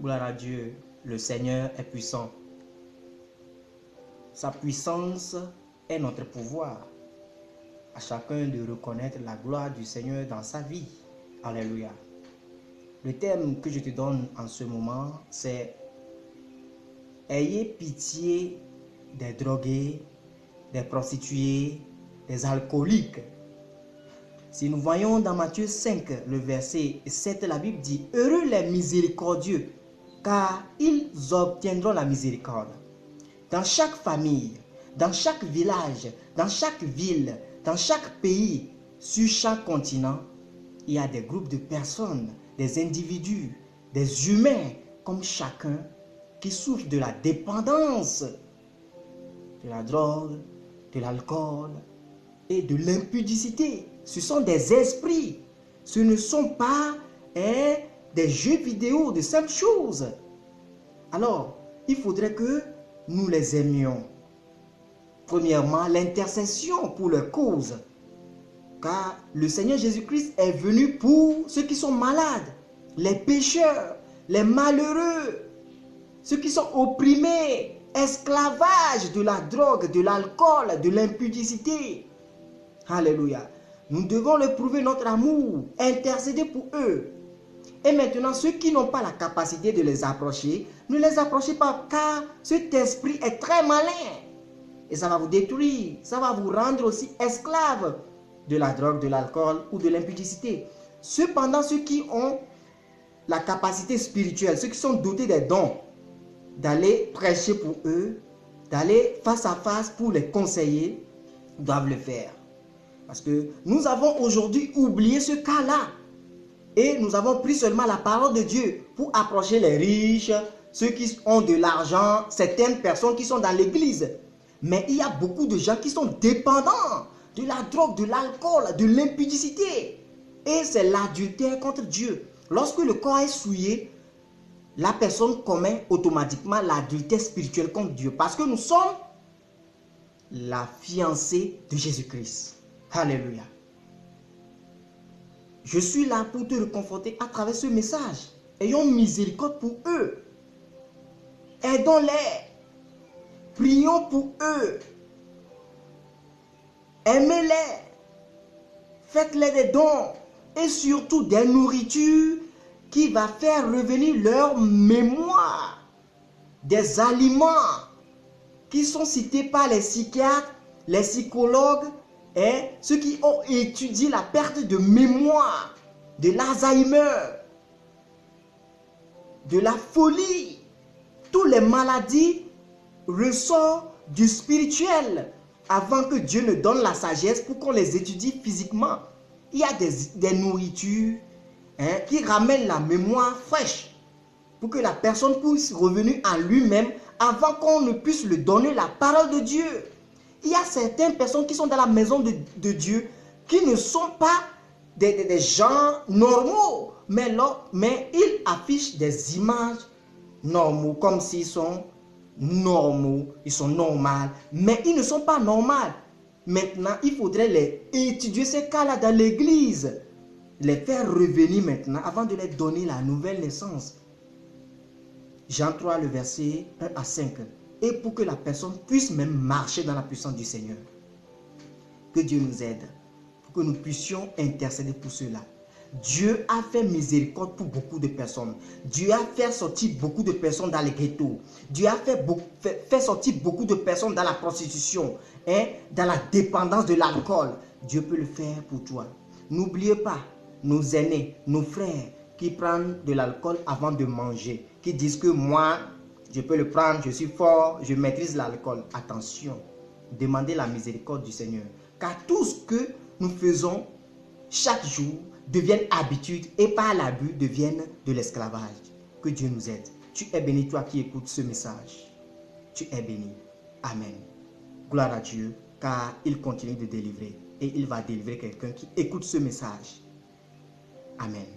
Gloire à Dieu, le Seigneur est puissant. Sa puissance est notre pouvoir. À chacun de reconnaître la gloire du Seigneur dans sa vie. Alléluia. Le thème que je te donne en ce moment, c'est « Ayez pitié des drogués, des prostituées, des alcooliques ». Si nous voyons dans Matthieu 5, le verset 7, la Bible dit « Heureux les miséricordieux, car ils obtiendront la miséricorde. » Dans chaque famille, dans chaque village, dans chaque ville, dans chaque pays, sur chaque continent, il y a des groupes de personnes, des individus, des humains, comme chacun, qui souffrent de la dépendance, de la drogue, de l'alcool et de l'impudicité. Ce sont des esprits. Ce ne sont pas des jeux vidéo, de simples choses. Alors, il faudrait que nous les aimions. Premièrement, l'intercession pour leur cause. Car le Seigneur Jésus-Christ est venu pour ceux qui sont malades, les pécheurs, les malheureux, ceux qui sont opprimés, esclavage de la drogue, de l'alcool, de l'impudicité. Alléluia. Nous devons leur prouver notre amour, intercéder pour eux. Et maintenant, ceux qui n'ont pas la capacité de les approcher, ne les approchez pas, car cet esprit est très malin. Et ça va vous détruire, ça va vous rendre aussi esclave de la drogue, de l'alcool ou de l'impudicité. Cependant, ceux qui ont la capacité spirituelle, ceux qui sont dotés des dons, d'aller prêcher pour eux, d'aller face à face pour les conseiller, doivent le faire. Parce que nous avons aujourd'hui oublié ce cas-là. Et nous avons pris seulement la parole de Dieu pour approcher les riches, ceux qui ont de l'argent, certaines personnes qui sont dans l'église. Mais il y a beaucoup de gens qui sont dépendants de la drogue, de l'alcool, de l'impudicité. Et c'est l'adultère contre Dieu. Lorsque le corps est souillé, la personne commet automatiquement l'adultère spirituel contre Dieu. Parce que nous sommes la fiancée de Jésus-Christ. Alléluia. Je suis là pour te réconforter à travers ce message. Ayons miséricorde pour eux. Aidons-les. Prions pour eux. Aimez-les. Faites-les des dons. Et surtout des nourritures qui va faire revenir leur mémoire. Des aliments qui sont cités par les psychiatres, les psychologues, et ceux qui ont étudié la perte de mémoire, de l'Alzheimer, de la folie. Toutes les maladies ressortent du spirituel avant que Dieu ne donne la sagesse pour qu'on les étudie physiquement. Il y a des nourritures qui ramènent la mémoire fraîche pour que la personne puisse revenir à lui-même avant qu'on ne puisse lui donner la parole de Dieu. Il y a certaines personnes qui sont dans la maison de Dieu qui ne sont pas des gens normaux, mais ils affichent des images normaux, comme s'ils sont normaux, ils sont normaux, mais ils ne sont pas normaux. Maintenant, il faudrait les étudier ces cas-là dans l'église, les faire revenir maintenant avant de leur donner la nouvelle naissance. Jean 3, le verset 1 à 5. Et pour que la personne puisse même marcher dans la puissance du Seigneur. Que Dieu nous aide, pour que nous puissions intercéder pour cela. Dieu a fait miséricorde pour beaucoup de personnes. Dieu a fait sortir beaucoup de personnes dans les ghettos. Dieu a fait sortir beaucoup de personnes dans la prostitution, dans la dépendance de l'alcool. Dieu peut le faire pour toi. N'oubliez pas, nos aînés, nos frères qui prennent de l'alcool avant de manger, qui disent que moi, je peux le prendre, je suis fort, je maîtrise l'alcool. Attention, demandez la miséricorde du Seigneur. Car tout ce que nous faisons chaque jour devienne habitude et par l'abus devienne de l'esclavage. Que Dieu nous aide. Tu es béni, toi qui écoutes ce message. Tu es béni. Amen. Gloire à Dieu, car il continue de délivrer. Et il va délivrer quelqu'un qui écoute ce message. Amen.